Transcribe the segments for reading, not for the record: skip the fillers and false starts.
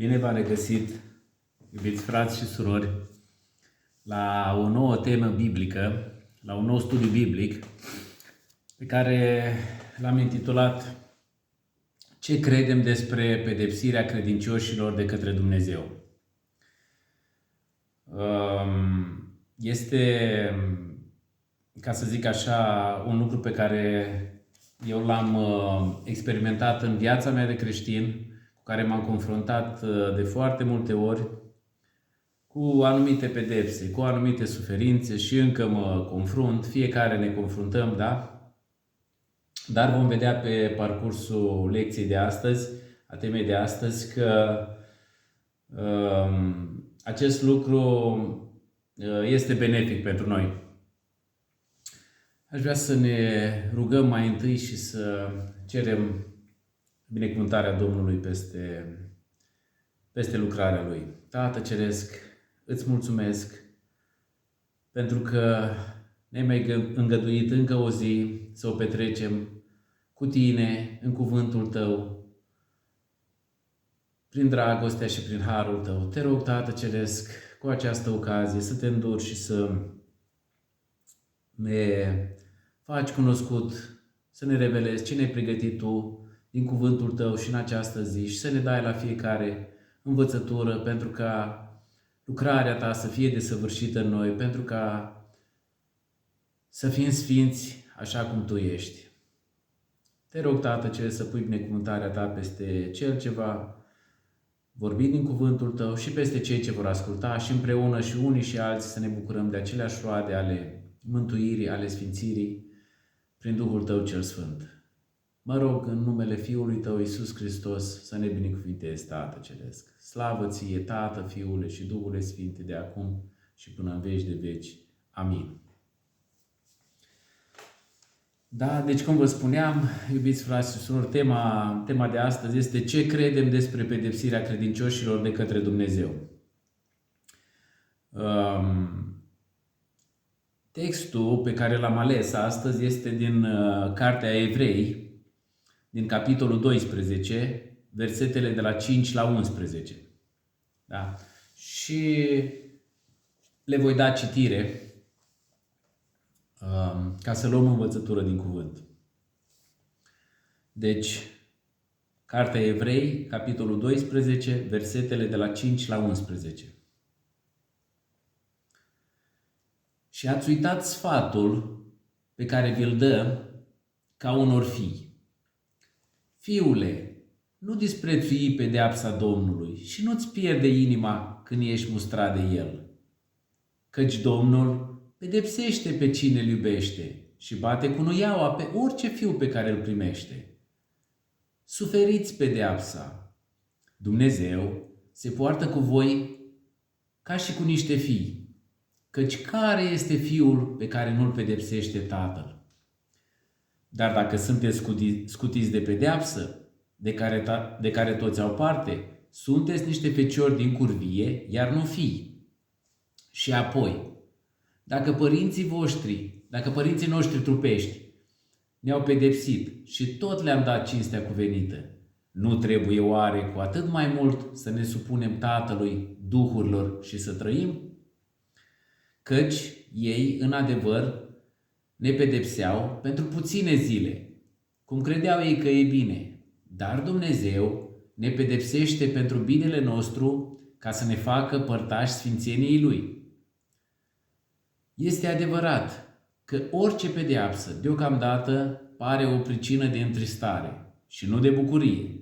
Bine v-am regăsit, iubiți frați și surori, la o nouă temă biblică, la un nou studiu biblic, pe care l-am intitulat Ce credem despre pedepsirea credincioșilor de către Dumnezeu? Este, ca să zic așa, un lucru pe care eu l-am experimentat în viața mea de creștin, cu care m-am confruntat de foarte multe ori, cu anumite pedepse, cu anumite suferințe și încă mă confrunt, fiecare ne confruntăm, da? Dar vom vedea pe parcursul lecției de astăzi, a temei de astăzi, că acest lucru este benefic pentru noi. Aș vrea să ne rugăm mai întâi și să cerem binecuvântarea Domnului peste lucrarea Lui. Tată Ceresc, îți mulțumesc pentru că ne-ai mai îngăduit încă o zi să o petrecem cu Tine, în cuvântul Tău, prin dragostea și prin harul Tău. Te rog, Tată Ceresc, cu această ocazie să Te înduri și să ne faci cunoscut, să ne revelezi ce ne-ai pregătit Tu din cuvântul Tău și în această zi și să ne dai la fiecare învățătură pentru ca lucrarea Ta să fie desăvârșită în noi, pentru ca să fim sfinți așa cum Tu ești. Te rog, Tată Ceresc, să pui binecuvântarea Ta peste cel ce va vorbi din cuvântul Tău și peste cei ce vor asculta și împreună și unii și alții să ne bucurăm de aceleași roade ale mântuirii, ale sfințirii prin Duhul Tău cel Sfânt. Mă rog în numele Fiului Tău, Iisus Hristos, să ne binecuvintezi, Tată Ceresc. Slavă Ție, Tată, Fiule și Duhule Sfinte, de acum și până în veci de veci. Amin. Da, deci cum vă spuneam, iubiți frați și surori, tema de astăzi este ce credem despre pedepsirea credincioșilor de către Dumnezeu. Textul pe care l-am ales astăzi este din Cartea Evrei, din capitolul 12, versetele de la 5 la 11. Da? Și le voi da citire ca să luăm învățătură din cuvânt. Deci, Cartea Evrei, capitolul 12, versetele de la 5 la 11. Și ați uitat sfatul pe care vi-l dă ca unor fii. Fiule, nu disprețui pedeapsa Domnului și nu-ți pierde inima când ești mustrat de El. Căci Domnul pedepsește pe cine îl iubește și bate cu nuiaua pe orice fiu pe care îl primește. Suferiți pedeapsa. Dumnezeu se poartă cu voi ca și cu niște fii. Căci care este fiul pe care nu-l pedepsește tatăl? Dar dacă sunteți scutiți de pedeapsă, de care toți au parte, sunteți niște feciori din curvie, iar nu fii. Și apoi, dacă părinții noștri trupești ne-au pedepsit și tot le-am dat cinstea cuvenită, nu trebuie oare cu atât mai mult să ne supunem Tatălui duhurilor și să trăim? Căci ei, în adevăr, ne pedepseau pentru puține zile, cum credeau ei că e bine, dar Dumnezeu ne pedepsește pentru binele nostru ca să ne facă părtași sfințeniei Lui. Este adevărat că orice pedeapsă deocamdată pare o pricină de întristare și nu de bucurie,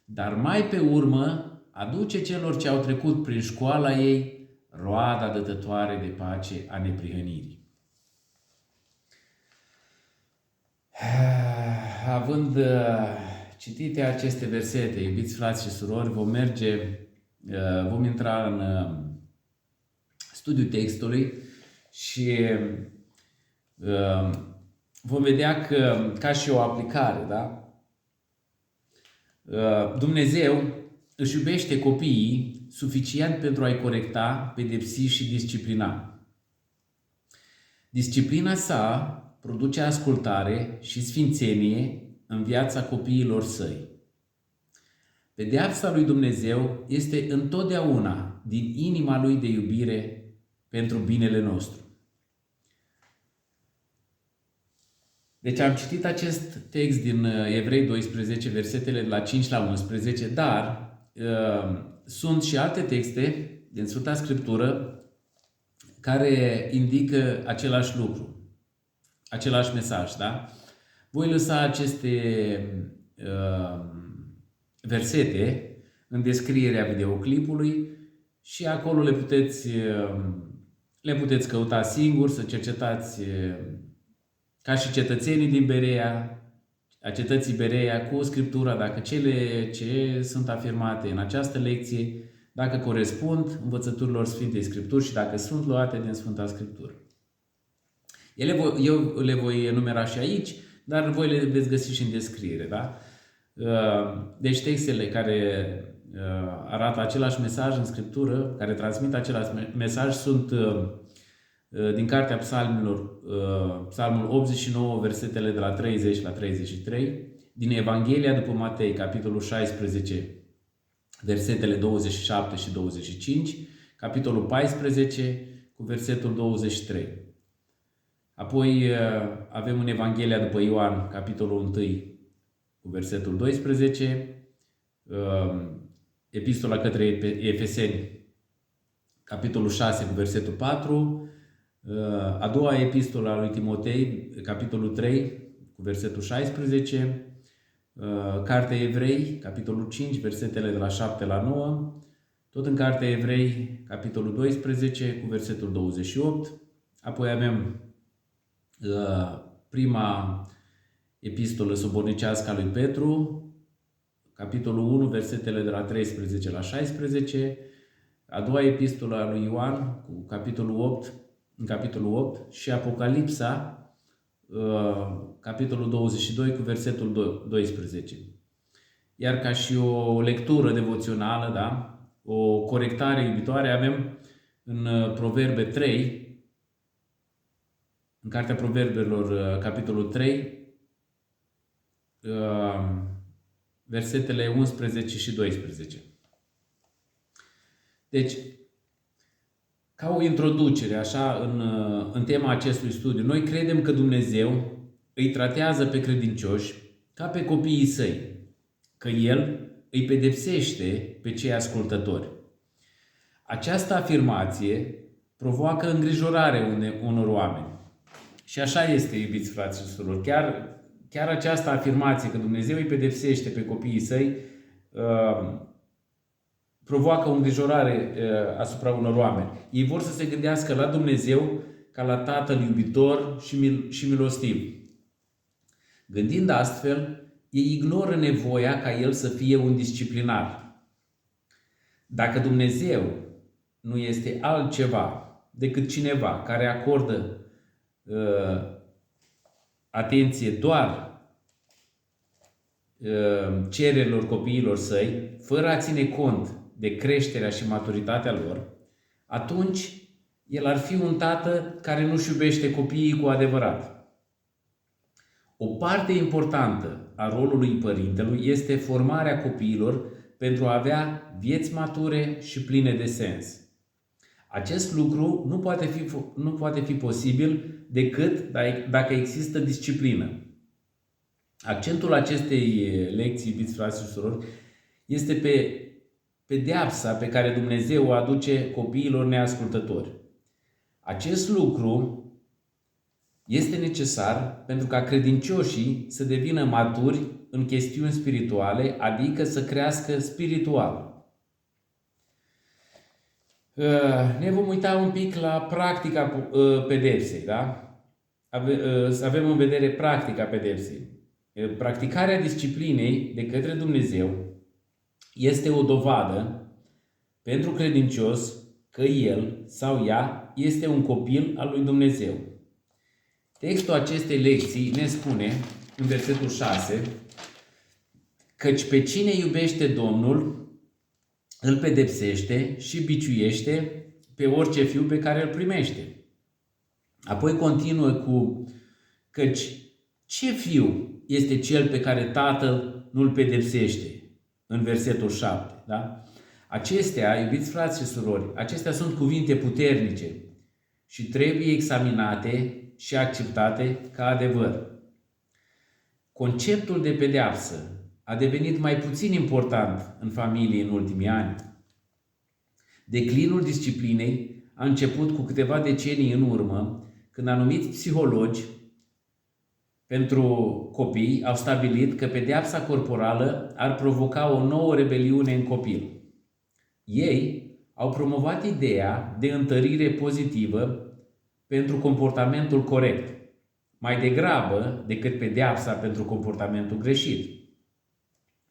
dar mai pe urmă aduce celor ce au trecut prin școala ei roada dătătoare de pace a neprihănirii. Având citite aceste versete, iubiți frați și surori, vom intra în studiul textului și vom vedea că, ca și o aplicare, da? Dumnezeu își iubește copiii suficient pentru a-i corecta, pedepsi și disciplina. Disciplina sa produce ascultare și sfințenie în viața copiilor săi. Pedeapsa lui Dumnezeu este întotdeauna din inima lui de iubire pentru binele nostru. Deci am citit acest text din Evrei 12, versetele de la 5 la 11, dar sunt și alte texte din Sfânta Scriptură care indică același lucru, același mesaj, da? Voi lăsa aceste versete în descrierea videoclipului și acolo le puteți căuta singuri, să cercetați ca și cetățenii din Berea, a cetății Berea, cu Scriptura, dacă cele ce sunt afirmate în această lecție, dacă corespund învățăturilor Sfintei Scripturi și dacă sunt luate din Sfânta Scriptură. Eu le voi enumera și aici, dar voi le veți găsi și în descriere. Da? Deci textele care arată același mesaj în Scriptură, care transmit același mesaj, sunt din Cartea Psalmilor, Psalmul 89, versetele de la 30 la 33, din Evanghelia după Matei, capitolul 16, versetele 27 și 25, capitolul 14 cu versetul 23. Apoi avem în Evanghelia după Ioan, capitolul 1 cu versetul 12, Epistola către Efeseni, capitolul 6 cu versetul 4, a doua epistolă a lui Timotei, capitolul 3 cu versetul 16, Cartea Evrei, capitolul 5, versetele de la 7 la 9, tot în Cartea Evrei, capitolul 12 cu versetul 28, apoi avem prima epistolă sobornicească a lui Petru, capitolul 1, versetele de la 13 la 16, a doua epistolă a lui Ioan, cu în capitolul 8 și Apocalipsa, capitolul 22 cu versetul 12. Iar ca și o lectură devoțională, da? O corectare iubitoare, avem în Proverbe 3, în Cartea Proverbelor, capitolul 3, versetele 11 și 12. Deci, ca o introducere așa în tema acestui studiu, noi credem că Dumnezeu îi tratează pe credincioși ca pe copiii săi, că El îi pedepsește pe cei ascultători. Această afirmație provoacă îngrijorare unor oameni. Și așa este, iubiți frați și surori. Chiar această afirmație că Dumnezeu îi pedepsește pe copiii săi provoacă o îngrijorare asupra unor oameni. Ei vor să se gândească la Dumnezeu ca la Tatăl iubitor și milostiv. Gândind astfel, ei ignoră nevoia ca El să fie un disciplinar. Dacă Dumnezeu nu este altceva decât cineva care acordă atenție doar cererilor copiilor săi, fără a ține cont de creșterea și maturitatea lor, atunci El ar fi un tată care nu-și iubește copiii cu adevărat. O parte importantă a rolului părintelui este formarea copiilor pentru a avea vieți mature și pline de sens. Acest lucru nu poate fi posibil decât dacă există disciplină. Accentul acestei lecții, iubiți frați și surori, este pe pedeapsa pe care Dumnezeu o aduce copiilor neascultători. Acest lucru este necesar pentru ca credincioșii să devină maturi în chestiuni spirituale, adică să crească spiritual. Ne vom uita un pic la practica pedepsei, da? Să avem în vedere practica pedepsei. Practicarea disciplinei de către Dumnezeu este o dovadă pentru credincios că el sau ea este un copil al lui Dumnezeu. Textul acestei lecții ne spune, în versetul 6, căci pe cine iubește Domnul, îl pedepsește și biciuiește pe orice fiu pe care îl primește. Apoi continuă cu, căci ce fiu este cel pe care tatăl nu-l pedepsește? în versetul 7. Da? Acestea, iubiți frați și surori, acestea sunt cuvinte puternice și trebuie examinate și acceptate ca adevăr. Conceptul de pedeapsă a devenit mai puțin important în familie în ultimii ani. Declinul disciplinei a început cu câteva decenii în urmă, când anumiți psihologi pentru copii au stabilit că pedeapsa corporală ar provoca o nouă rebeliune în copil. Ei au promovat ideea de întărire pozitivă pentru comportamentul corect, mai degrabă decât pedeapsa pentru comportamentul greșit.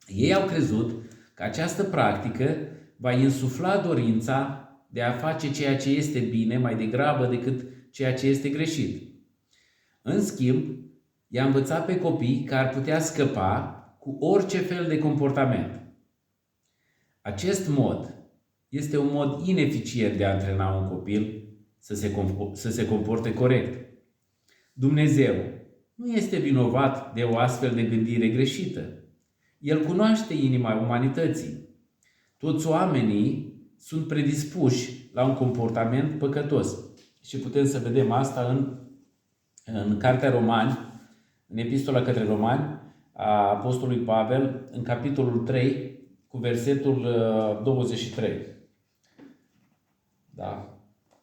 Ei au crezut că această practică va insufla dorința de a face ceea ce este bine mai degrabă decât ceea ce este greșit. În schimb, i-a învățat pe copii că ar putea scăpa cu orice fel de comportament. Acest mod este un mod ineficient de a antrena un copil să se comporte corect. Dumnezeu nu este vinovat de o astfel de gândire greșită. El cunoaște inima umanității. Toți oamenii sunt predispuși la un comportament păcătos. Și putem să vedem asta în Cartea Romani, în Epistola către Romani, a Apostolului Pavel, în capitolul 3, cu versetul 23. Da?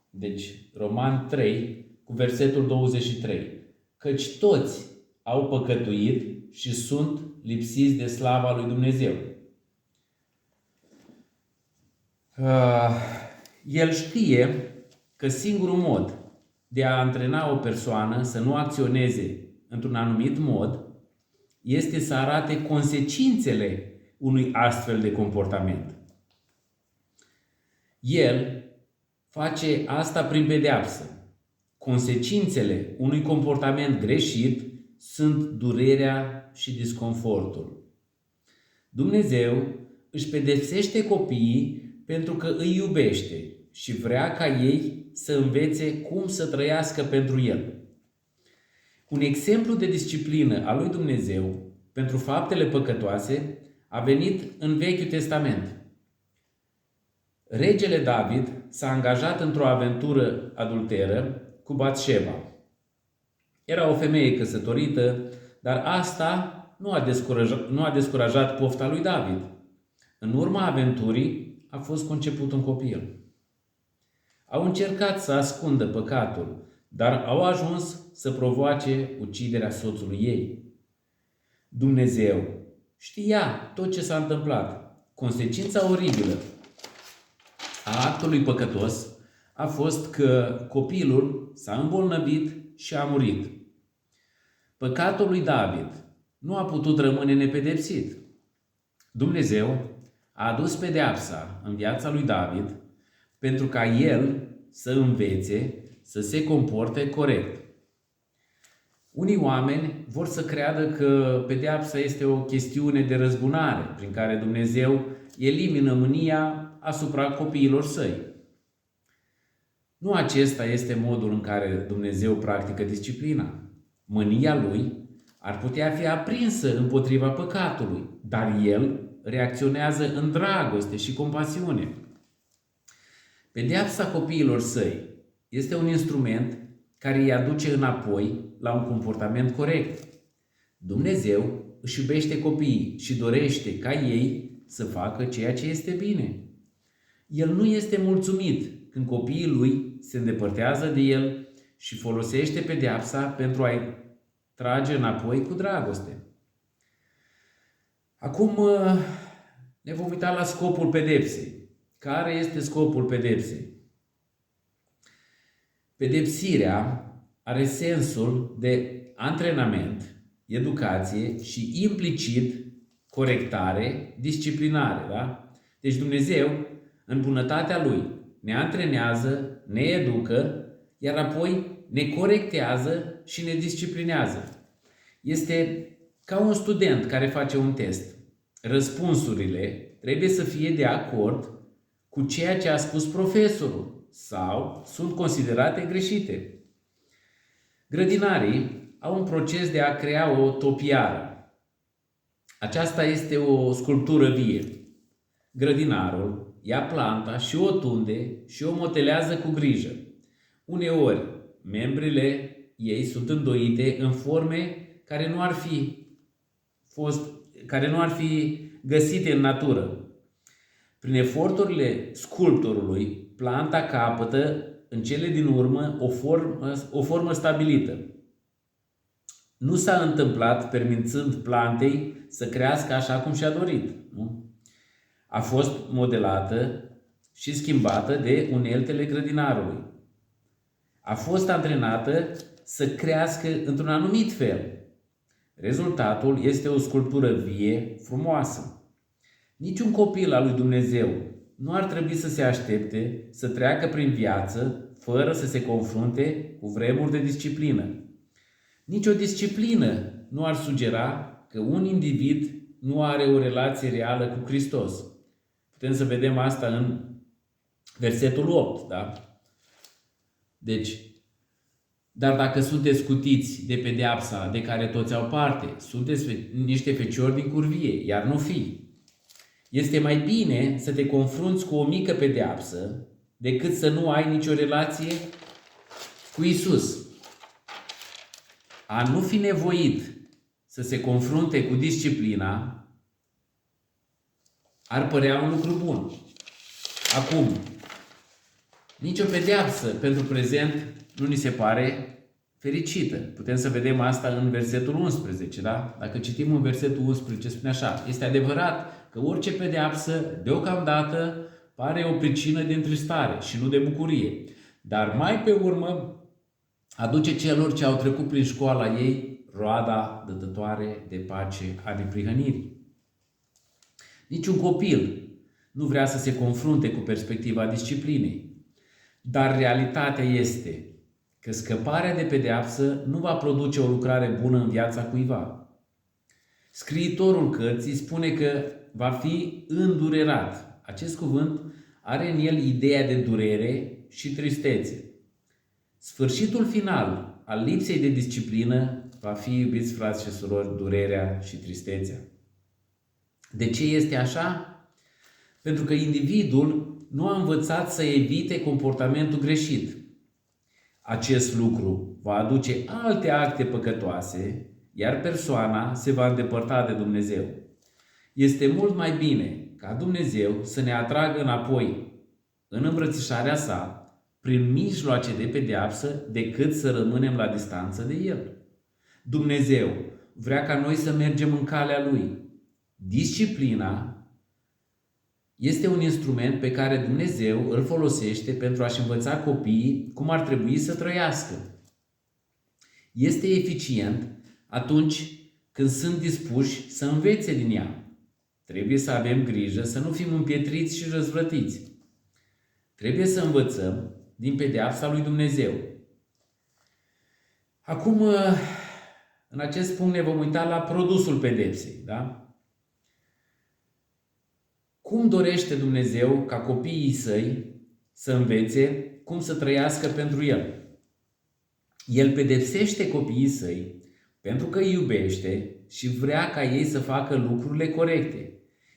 Deci, Romani 3, cu versetul 23. Căci toți au păcătuit și sunt lipsiți de slava lui Dumnezeu. El știe că singurul mod de a antrena o persoană să nu acționeze într-un anumit mod este să arate consecințele unui astfel de comportament. El face asta prin pedeapsă. Consecințele unui comportament greșit sunt durerea și disconfortul. Dumnezeu își pedepsește copiii pentru că îi iubește și vrea ca ei să învețe cum să trăiască pentru El. Un exemplu de disciplină a lui Dumnezeu pentru faptele păcătoase a venit în Vechiul Testament. Regele David s-a angajat într-o aventură adulteră cu Batșeba. Era o femeie căsătorită, dar asta nu a descurajat pofta lui David. În urma aventurii a fost conceput un copil. Au încercat să ascundă păcatul, dar au ajuns să provoace uciderea soțului ei. Dumnezeu știa tot ce s-a întâmplat. Consecința oribilă a actului păcătos a fost că copilul s-a îmbolnăvit și a murit. Păcatul lui David nu a putut rămâne nepedepsit. Dumnezeu a adus pedeapsa în viața lui David pentru ca el să învețe să se comporte corect. Unii oameni vor să creadă că pedeapsa este o chestiune de răzbunare prin care Dumnezeu elimină mânia asupra copiilor săi. Nu acesta este modul în care Dumnezeu practică disciplina. Mânia lui ar putea fi aprinsă împotriva păcatului, dar el reacționează în dragoste și compasiune. Pedeapsa copiilor săi este un instrument care îi aduce înapoi la un comportament corect. Dumnezeu își iubește copiii și dorește ca ei să facă ceea ce este bine. El nu este mulțumit când copiii lui se îndepărtează de el și folosește pedeapsa pentru a-i trage înapoi cu dragoste. Acum ne vom uita la scopul pedepsei. Care este scopul pedepsei? Pedepsirea are sensul de antrenament, educație și implicit corectare, disciplinare. Da? Deci Dumnezeu, în bunătatea Lui, ne antrenează, ne educă, iar apoi ne corectează și ne disciplinează. Este ca un student care face un test. Răspunsurile trebuie să fie de acord cu ceea ce a spus profesorul sau sunt considerate greșite. Grădinarii au un proces de a crea o topiară. Aceasta este o sculptură vie. Grădinarul ia planta și o tunde și o motelează cu grijă. Uneori, membrile ei sunt îndoite în forme care nu ar fi găsite în natură. Prin eforturile sculptorului, planta capătă în cele din urmă o formă stabilită. Nu s-a întâmplat permițând plantei să crească așa cum și-a dorit. Nu? A fost modelată și schimbată de uneltele grădinarului. A fost antrenată să crească într-un anumit fel. Rezultatul este o sculptură vie, frumoasă. Niciun copil al lui Dumnezeu nu ar trebui să se aștepte să treacă prin viață fără să se confrunte cu vremuri de disciplină. Nici o disciplină nu ar sugera că un individ nu are o relație reală cu Hristos. Putem să vedem asta în versetul 8, da? Deci, dar dacă sunteți scutiți de pedeapsa de care toți au parte, sunteți niște feciori din curvie, iar nu fii. Este mai bine să te confrunți cu o mică pedeapsă decât să nu ai nicio relație cu Isus. A nu fi nevoit să se confrunte cu disciplina ar părea un lucru bun. Acum, nicio pedeapsă pentru prezent nu ni se pare fericită. Putem să vedem asta în versetul 11, da? Dacă citim în versetul 11, spune așa: este adevărat că orice pedeapsă, deocamdată, pare o pricină de întristare și nu de bucurie. Dar mai pe urmă aduce celor ce au trecut prin școala ei roada dătătoare de pace a neprihănirii. Niciun copil nu vrea să se confrunte cu perspectiva disciplinei. Dar realitatea este că scăparea de pedeapsă nu va produce o lucrare bună în viața cuiva. Scriitorul cărții spune că va fi îndurerat. Acest cuvânt are în el ideea de durere și tristețe. Sfârșitul final al lipsei de disciplină va fi, iubiți frați și surori, durerea și tristețea. De ce este așa? Pentru că individul nu a învățat să evite comportamentul greșit. Acest lucru va aduce alte acte păcătoase, iar persoana se va îndepărta de Dumnezeu. Este mult mai bine ca Dumnezeu să ne atragă înapoi în îmbrățișarea sa, prin mijloace de pedeapsă, decât să rămânem la distanță de El. Dumnezeu vrea ca noi să mergem în calea Lui. Disciplina este un instrument pe care Dumnezeu îl folosește pentru a-și învăța copiii cum ar trebui să trăiască. Este eficient atunci când sunt dispuși să învețe din ea. Trebuie să avem grijă să nu fim împietriți și răzvrătiți. Trebuie să învățăm din pedeapsa lui Dumnezeu. Acum, în acest punct ne vom uita la produsul pedepsei, da? Cum dorește Dumnezeu ca copiii săi să învețe cum să trăiască pentru El? El pedepsește copiii săi pentru că îi iubește și vrea ca ei să facă lucrurile corecte.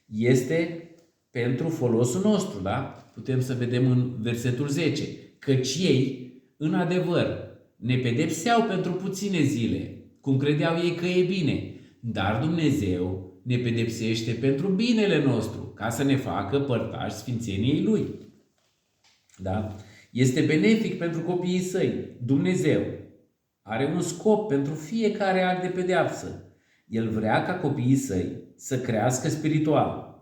Este pentru folosul nostru, da? Putem să vedem în versetul 10. Căci ei, în adevăr, ne pedepseau pentru puține zile, cum credeau ei că e bine, dar Dumnezeu ne pedepsește pentru binele nostru, ca să ne facă părtași sfințeniei Lui. Da? Este benefic pentru copiii săi. Dumnezeu are un scop pentru fiecare act de pedeapsă. El vrea ca copiii săi să crească spiritual.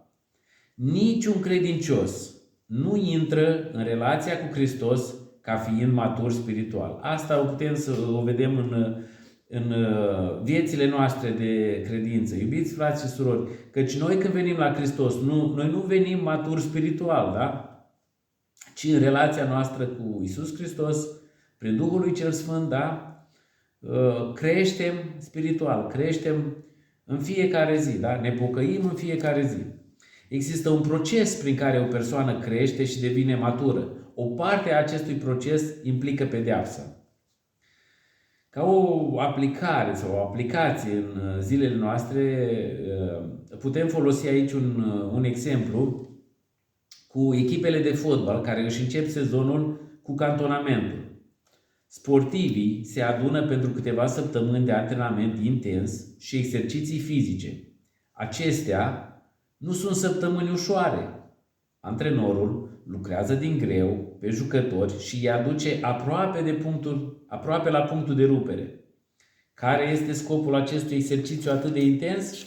Niciun credincios nu intră în relația cu Hristos ca fiind matur spiritual. Asta o putem să o vedem în viețile noastre de credință. Iubiți frați și surori, căci noi când venim la Hristos, noi nu venim maturi spiritual, da? Ci în relația noastră cu Isus Hristos, prin Duhul lui Cel Sfânt, da? Creștem spiritual, creștem în fiecare zi, da? Ne pocăim în fiecare zi. Există un proces prin care o persoană crește și devine matură. O parte a acestui proces implică pedeapsa. Ca o aplicare sau o aplicație în zilele noastre, putem folosi aici un exemplu cu echipele de fotbal care își încep sezonul cu cantonamentul. Sportivii se adună pentru câteva săptămâni de antrenament intens și exerciții fizice. Acestea nu sunt săptămâni ușoare. Antrenorul lucrează din greu pe jucători și îi aduce aproape la punctul de rupere. Care este scopul acestui exercițiu atât de intens?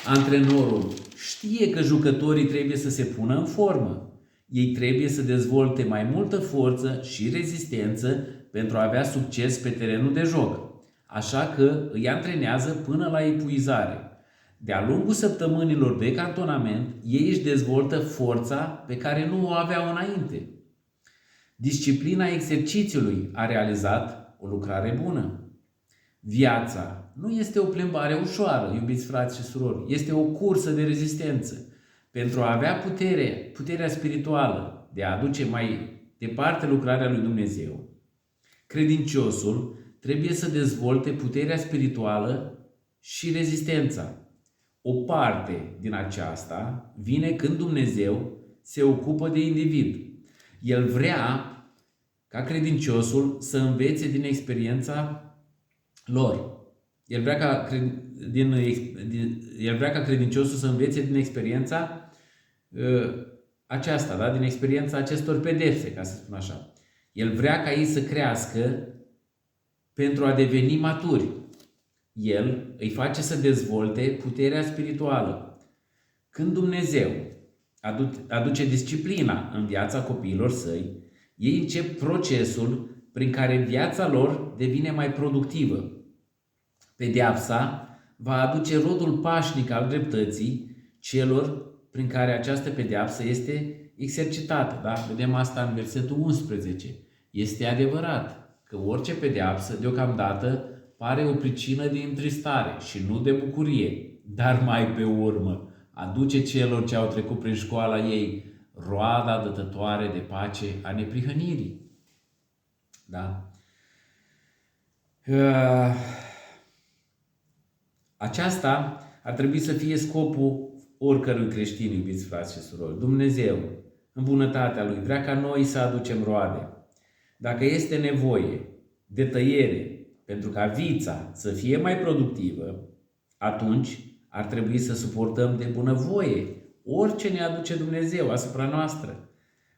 Antrenorul știe că jucătorii trebuie să se pună în formă. Ei trebuie să dezvolte mai multă forță și rezistență pentru a avea succes pe terenul de joc. Așa că îi antrenează până la epuizare. De-a lungul săptămânilor de cantonament, ei își dezvoltă forța pe care nu o aveau înainte. Disciplina exercițiului a realizat o lucrare bună. Viața nu este o plimbare ușoară, iubiți frați și surori, este o cursă de rezistență. Pentru a avea puterea spirituală de a aduce mai departe lucrarea lui Dumnezeu, credinciosul trebuie să dezvolte puterea spirituală și rezistența. O parte din aceasta vine când Dumnezeu se ocupă de individ. El vrea ca credinciosul să învețe din experiența lor. El vrea ca credinciosul să învețe din experiența aceasta, da? Din experiența acestor pedepse, ca să spun așa. El vrea ca ei să crească pentru a deveni maturi. El îi face să dezvolte puterea spirituală. Când Dumnezeu aduce disciplina în viața copiilor săi, ei încep procesul prin care viața lor devine mai productivă. Pedeapsa va aduce rodul pașnic al dreptății celor prin care această pedeapsă este exercitată. Da? Vedem asta în versetul 11. Este adevărat că orice pedeapsă deocamdată pare o pricină de întristare și nu de bucurie, dar mai pe urmă aduce celor ce au trecut prin școala ei roada dătătoare de pace a neprihănirii. Da? Aceasta ar trebui să fie scopul oricărui creștin, iubiți frați și surori. Dumnezeu, în bunătatea Lui, vrea ca noi să aducem roade. Dacă este nevoie de tăiere pentru ca vița să fie mai productivă, atunci ar trebui să suportăm de bunăvoie orice ne aduce Dumnezeu asupra noastră.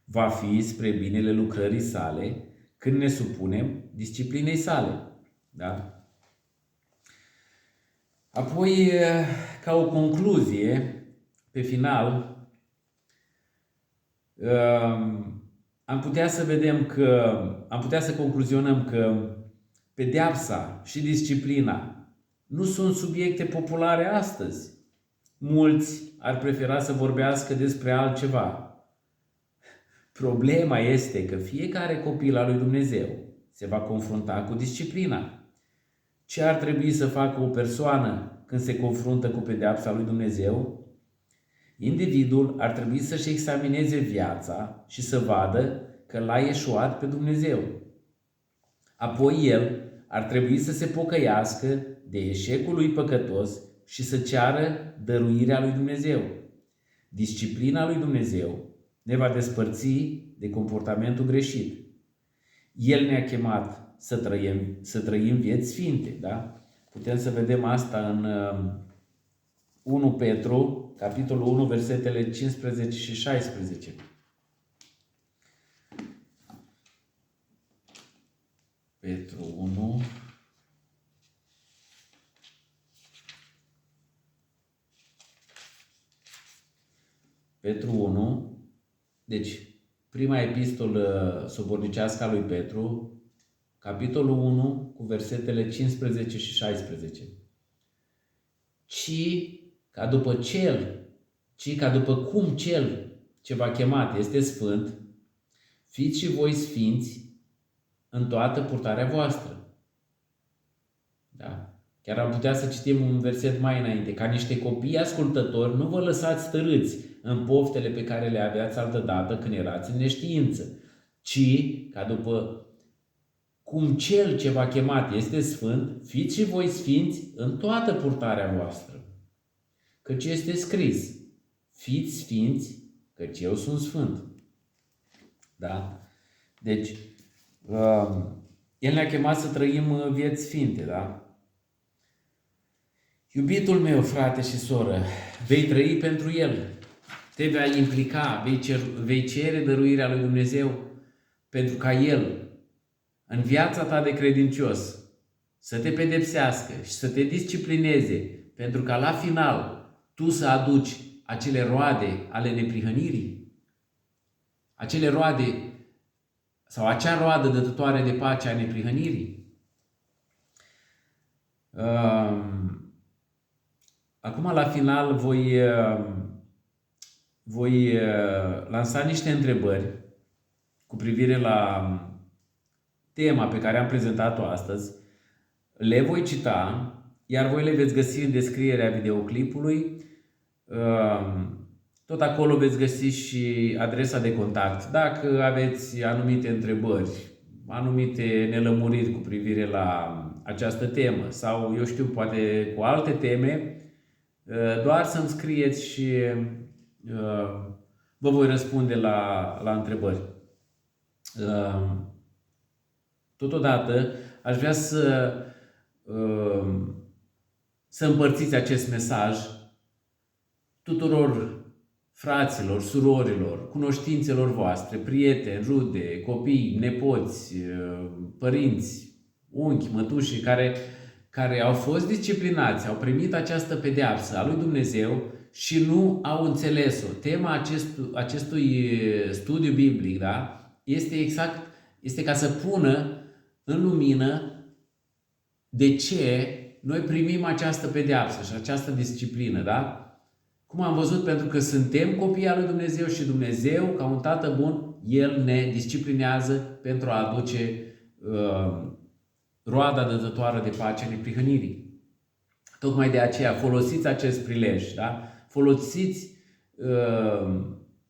Va fi spre binele lucrării sale când ne supunem disciplinei sale. Da? Apoi, ca o concluzie, pe final, am putea să concluzionăm că pedeapsa și disciplina nu sunt subiecte populare astăzi. Mulți ar prefera să vorbească despre altceva. Problema este că fiecare copil al lui Dumnezeu se va confrunta cu disciplina. Ce ar trebui să facă o persoană când se confruntă cu pedeapsa lui Dumnezeu? Individul ar trebui să-și examineze viața și să vadă că l-a eșuat pe Dumnezeu. Apoi el ar trebui să se pocăiască de eșecul lui păcătos și să ceară dăruirea lui Dumnezeu. Disciplina lui Dumnezeu ne va despărți de comportamentul greșit. El ne-a chemat să trăim vieți sfinte. Da? Putem să vedem asta în 1 Petru, capitolul 1, versetele 15 și 16. Petru 1, Petru 1, deci prima epistolă sobornicească a lui Petru, capitolul 1, cu versetele 15 și 16. Ci ca după cum cel ce v-a chemat este sfânt, fiți și voi sfinți în toată purtarea voastră. Da? Chiar am putea să citim un verset mai înainte. Ca niște copii ascultători, nu vă lăsați târâți în poftele pe care le aveați altădată când erați în neștiință, ci ca după cum Cel ce v-a chemat este sfânt, fiți și voi sfinți în toată purtarea voastră. Căci este scris, fiți sfinți, căci eu sunt sfânt. Da? Deci, El ne-a chemat să trăim vieți sfinte, da? Iubitul meu, frate și soră, vei trăi pentru El. Te vei implica, vei cere dăruirea lui Dumnezeu pentru ca El, în viața ta de credincios, să te pedepsească și să te disciplineze, pentru ca la final tu să aduci acele roade ale neprihănirii, acele roade sau acea roadă dătătoare de pace a neprihănirii. Acum, la final, voi lansa niște întrebări cu privire la tema pe care am prezentat-o astăzi. Le voi cita, iar voi le veți găsi în descrierea videoclipului. Tot acolo veți găsi și adresa de contact. Dacă aveți anumite întrebări, anumite nelămuriri cu privire la această temă sau, eu știu, poate cu alte teme, doar să-mi scrieți și vă voi răspunde la întrebări. Totodată, aș vrea să împărțiți acest mesaj tuturor fraților, surorilor, cunoștințelor voastre, prieteni, rude, copii, nepoți, părinți, unchi, mătuși, care au fost disciplinați, au primit această pedeapsă a lui Dumnezeu și nu au înțeles-o. Tema acestui studiu biblic, da, este ca să pună în lumină de ce noi primim această pedeapsă și această disciplină, da? Cum am văzut, pentru că suntem copii al lui Dumnezeu și Dumnezeu, ca un Tată bun, El ne disciplinează pentru a aduce roada dătătoare de pace a neprihănirii. Tocmai de aceea folosiți acest prilej, da? Folosiți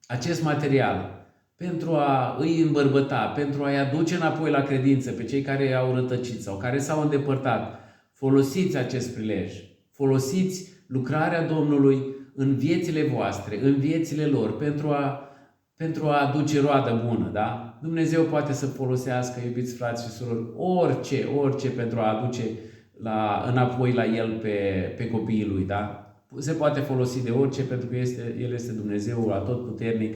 acest material pentru a îi îmbărbăta, pentru a-i aduce înapoi la credință pe cei care au rătăcit sau care s-au îndepărtat. Folosiți acest prilej. Folosiți lucrarea Domnului în viețile voastre, în viețile lor, pentru a aduce roadă bună, da? Dumnezeu poate să folosească, iubiți frați și surori, orice pentru a aduce înapoi la El pe copiii Lui, da? Se poate folosi de orice, pentru că El este Dumnezeu atotputernic,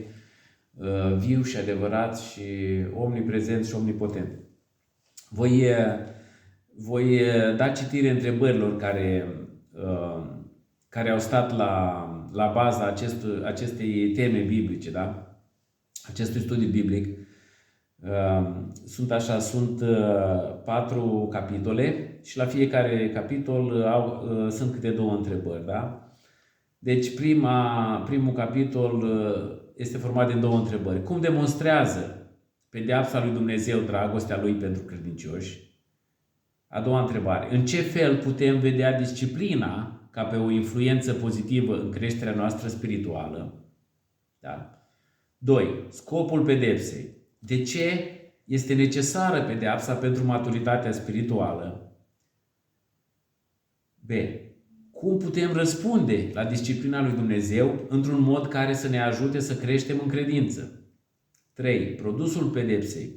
viu și adevărat și omniprezent și omnipotent. Voi da citire întrebărilor care au stat la baza acestei teme biblice, da? Acestui studiu biblic. Sunt 4 capitole și la fiecare capitol sunt câte 2 întrebări, da? Deci primul capitol este format din 2 întrebări. Cum demonstrează pedeapsa lui Dumnezeu dragostea Lui pentru credincioși? A doua întrebare. În ce fel putem vedea disciplina ca pe o influență pozitivă în creșterea noastră spirituală? Da? 2. Scopul pedepsei. De ce este necesară pedeapsa pentru maturitatea spirituală? B. Cum putem răspunde la disciplina lui Dumnezeu într-un mod care să ne ajute să creștem în credință? 3. Produsul pedepsei.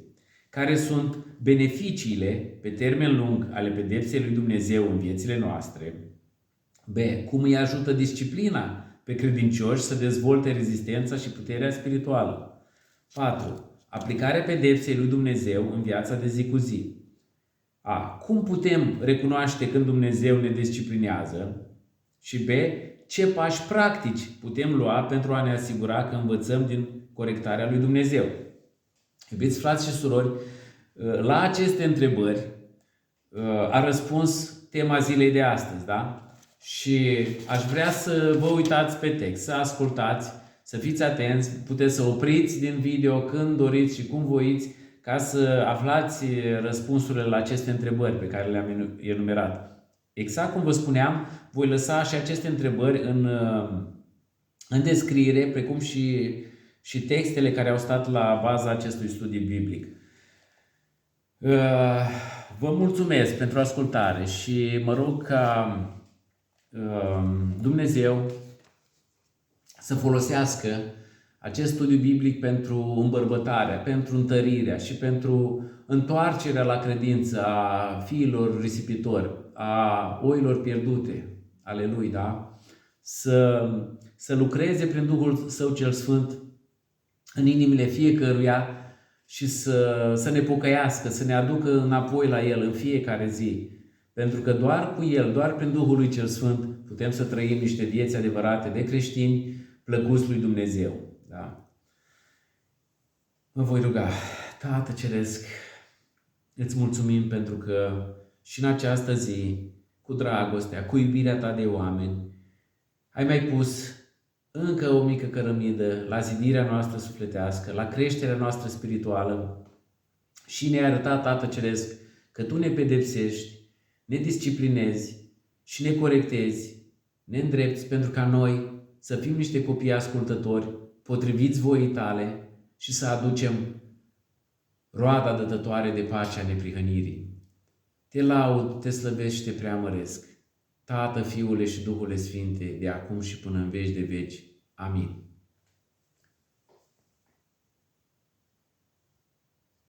Care sunt beneficiile pe termen lung ale pedepsei lui Dumnezeu în viețile noastre? B. Cum îi ajută disciplina pe credincioși să dezvolte rezistența și puterea spirituală? 4. Aplicarea pedepsei lui Dumnezeu în viața de zi cu zi. A. Cum putem recunoaște când Dumnezeu ne disciplinează? Și B. Ce pași practici putem lua pentru a ne asigura că învățăm din corectarea lui Dumnezeu? Iubiți frați și surori, la aceste întrebări a răspuns tema zilei de astăzi, da? Și aș vrea să vă uitați pe text, să ascultați, să fiți atenți, puteți să opriți din video când doriți și cum voiți, ca să aflați răspunsurile la aceste întrebări pe care le-am enumerat. Exact cum vă spuneam, voi lăsa și aceste întrebări în descriere, precum și textele care au stat la baza acestui studiu biblic. Vă mulțumesc pentru ascultare și mă rog ca Dumnezeu să folosească acest studiu biblic pentru îmbărbătarea, pentru întărirea și pentru întoarcerea la credință a fiilor risipitori, a oilor pierdute ale Lui, da? Să lucreze prin Duhul Său cel Sfânt în inimile fiecăruia și să ne pocăiască, să ne aducă înapoi la El în fiecare zi. Pentru că doar cu El, doar prin Duhul Lui cel Sfânt, putem să trăim niște vieți adevărate de creștini, plăcuți lui Dumnezeu. Da? Mă voi ruga. Tată Ceresc, îți mulțumim pentru că și în această zi, cu dragostea, cu iubirea Ta de oameni, ai mai pus încă o mică cărămidă la zidirea noastră sufletească, la creșterea noastră spirituală și ne-ai arătat, Tată Ceresc, că Tu ne pedepsești, ne disciplinezi și ne corectezi, ne îndrepți pentru ca noi să fim niște copii ascultători, potriviți voii Tale și să aducem roada dătătoare de pacea neprihănirii. Te laud, te slăvesc și te preamăresc, Tată, Fiule și Duhule Sfinte, de acum și până în veci de veci. Amin.